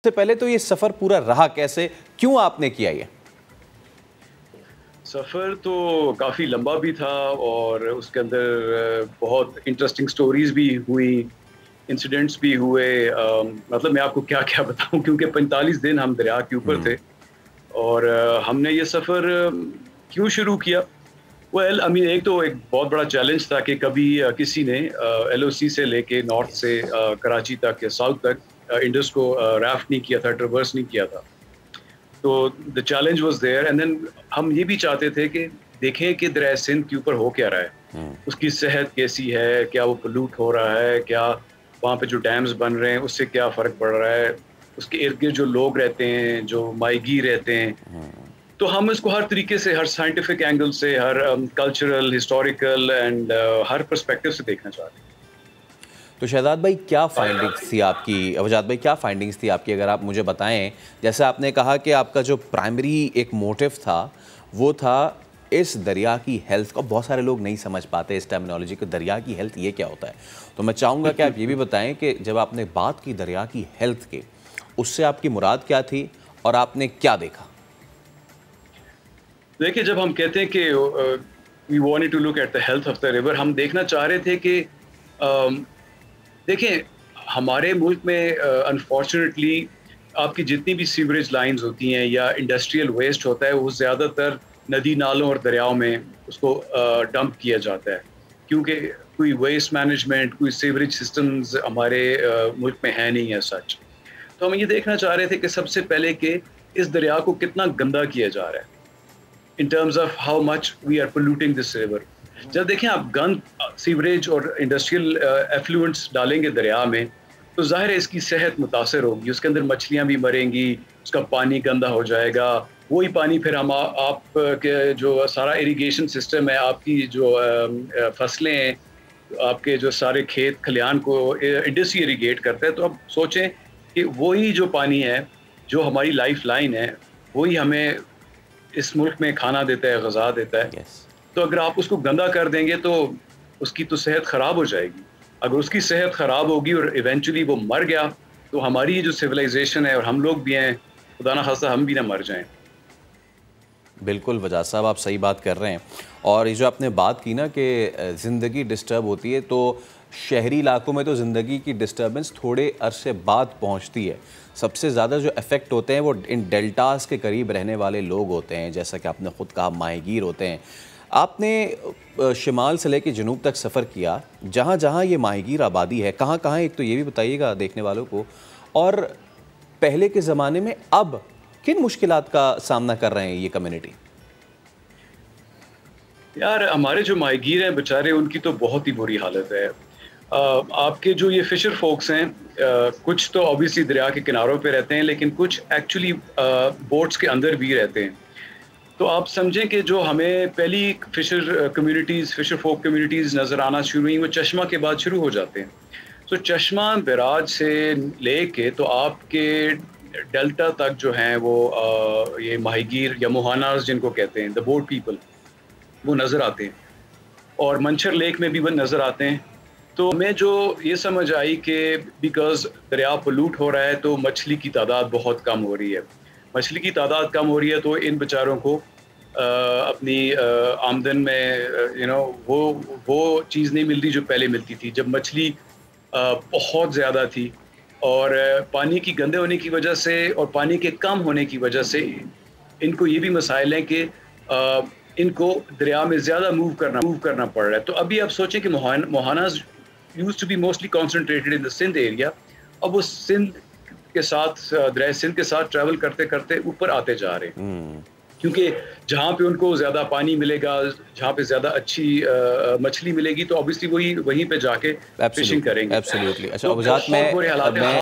سے پہلے تو یہ سفر پورا رہا کیسے, کیوں آپ نے کیا یہ؟ سفر تو کافی لمبا بھی تھا اور اس کے اندر بہت انٹرسٹنگ سٹوریز بھی ہوئی, انسیڈنٹس بھی ہوئے. مطلب میں آپ کو کیا کیا بتاؤں, کیونکہ 45 دن ہم دریا کے اوپر تھے. اور ہم نے یہ سفر کیوں شروع کیا؟ ایک تو ایک بہت بڑا چیلنج تھا کہ کبھی کسی نے LOC سے لے کے نارتھ سے کراچی تک یا ساؤتھ تک انڈس کو ریفٹ نہیں کیا تھا, ٹریورس نہیں کیا تھا. تو the challenge was there and then ہم یہ بھی چاہتے تھے کہ دیکھیں کہ دریائے سندھ کے اوپر ہو کیا رہا ہے, اس کی صحت کیسی ہے, کیا وہ پلوٹ ہو رہا ہے, کیا وہاں پہ جو ڈیمز بن رہے ہیں اس سے کیا فرق پڑ رہا ہے, اس کے ارد گرد جو لوگ رہتے ہیں, جو ماہی گیر رہتے ہیں. تو ہم اس کو ہر طریقے سے, ہر سائنٹیفک اینگل سے, ہر کلچرل, ہسٹوریکل اینڈ ہر پرسپیکٹو سے دیکھنا چاہتے ہیں. تو شہزاد بھائی کیا فائنڈنگز تھی آپ کی, وجاد بھائی کیا فائنڈنگز تھی آپ کی, اگر آپ مجھے بتائیں. جیسے آپ نے کہا کہ آپ کا جو پرائمری ایک موٹیو تھا وہ تھا اس دریا کی ہیلتھ کو, بہت سارے لوگ نہیں سمجھ پاتے اس ٹرمینالوجی کو, دریا کی ہیلتھ یہ کیا ہوتا ہے. تو میں چاہوں گا کہ آپ یہ بھی بتائیں کہ جب آپ نے بات کی دریا کی ہیلتھ کے, اس سے آپ کی مراد کیا تھی اور آپ نے کیا دیکھا؟ دیکھیں, جب ہم کہتے ہیں کہ we wanted to look at the health of the river, ہم دیکھنا چاہ رہے تھے کہ دیکھیں ہمارے ملک میں انفارچونیٹلی آپ کی جتنی بھی سیوریج لائنز ہوتی ہیں یا انڈسٹریل ویسٹ ہوتا ہے وہ زیادہ تر ندی نالوں اور دریاؤں میں اس کو ڈمپ کیا جاتا ہے, کیونکہ کوئی ویسٹ مینجمنٹ, کوئی سیوریج سسٹمز ہمارے ملک میں ہے نہیں ہے سچ. تو ہم یہ دیکھنا چاہ رہے تھے کہ سب سے پہلے کہ اس دریا کو کتنا گندا کیا جا رہا ہے in terms of how much we are polluting this river. جب دیکھیں آپ گند, سیوریج اور انڈسٹریل ایفلوئنٹس ڈالیں گے دریا میں تو ظاہر ہے اس کی صحت متاثر ہوگی, اس کے اندر مچھلیاں بھی مریں گی, اس کا پانی گندا ہو جائے گا. وہی پانی پھر ہم آپ کے جو سارا اریگیشن سسٹم ہے, آپ کی جو فصلیں ہیں, آپ کے جو سارے کھیت کھلیان کو انڈس ہی اریگیٹ کرتا ہے. تو اب سوچیں کہ وہی جو پانی ہے جو ہماری لائف لائن ہے, وہی ہمیں اس ملک میں کھانا دیتا ہے, غذا دیتا ہے. تو اگر آپ اس کو گندا کر دیں گے تو اس کی تو صحت خراب ہو جائے گی. اگر اس کی صحت خراب ہوگی اور ایونچولی وہ مر گیا تو ہماری جو سویلائزیشن ہے اور ہم لوگ بھی ہیں, خدا نہ خواستہ ہم بھی نہ مر جائیں. بالکل وجاد صاحب آپ صحیح بات کر رہے ہیں. اور یہ جو آپ نے بات کی نا کہ زندگی ڈسٹرب ہوتی ہے, تو شہری علاقوں میں تو زندگی کی ڈسٹربنس تھوڑے عرصے بعد پہنچتی ہے. سب سے زیادہ جو افیکٹ ہوتے ہیں وہ ان ڈیلٹاز کے قریب رہنے والے لوگ ہوتے ہیں, جیسا کہ آپ نے خود کہا ماہی گیر ہوتے ہیں. آپ نے شمال سے لے کے جنوب تک سفر کیا, جہاں جہاں یہ ماہی گیر آبادی ہے کہاں کہاں, ایک تو یہ بھی بتائیے گا دیکھنے والوں کو, اور پہلے کے زمانے میں اب کن مشکلات کا سامنا کر رہے ہیں یہ کمیونٹی؟ یار ہمارے جو ماہی گیر ہیں بیچارے, ان کی تو بہت ہی بری حالت ہے. آپ کے جو یہ فشر فوکس ہیں, کچھ تو اوبیسلی دریا کے کناروں پہ رہتے ہیں, لیکن کچھ ایکچولی بوٹس کے اندر بھی رہتے ہیں. تو آپ سمجھیں کہ جو ہمیں پہلی فشر کمیونٹیز, فشر فوک کمیونٹیز نظر آنا شروع ہوئی وہ چشمہ کے بعد شروع ہو جاتے ہیں. تو چشمہ بیراج سے لے کے تو آپ کے ڈیلٹا تک جو ہیں وہ یہ ماہی گیر یا موہاناز جن کو کہتے ہیں, دا بوٹ پیپل, وہ نظر آتے ہیں. اور منچر لیک میں بھی وہ نظر آتے ہیں. تو ہمیں جو یہ سمجھ آئی کہ بیکاز دریا پلوٹ ہو رہا ہے تو مچھلی کی تعداد بہت کم ہو رہی ہے. مچھلی کی تعداد کم ہو رہی ہے تو ان بیچاروں کو اپنی آمدن میں وہ چیز نہیں ملتی جو پہلے ملتی تھی, جب مچھلی بہت زیادہ تھی. اور پانی کی گندے ہونے کی وجہ سے اور پانی کے کم ہونے کی وجہ سے ان کو یہ بھی مسائل ہیں کہ ان کو دریا میں زیادہ موو کرنا پڑ رہا ہے. تو ابھی آپ سوچیں کہ موہاناز used to be mostly concentrated in the Sindh area. اب وہ سندھ کے ساتھ, دریا سندھ کے ساتھ ٹریول کرتے کرتے اوپر آتے جا رہے ہیں, کیونکہ جہاں پہ ان کو زیادہ پانی ملے گا, جہاں پہ زیادہ اچھی مچھلی ملے گی, تو obviously وہیں پہ جا کے فشنگ کریں گے. ایبسلیوٹلی. اچھا وجاد میں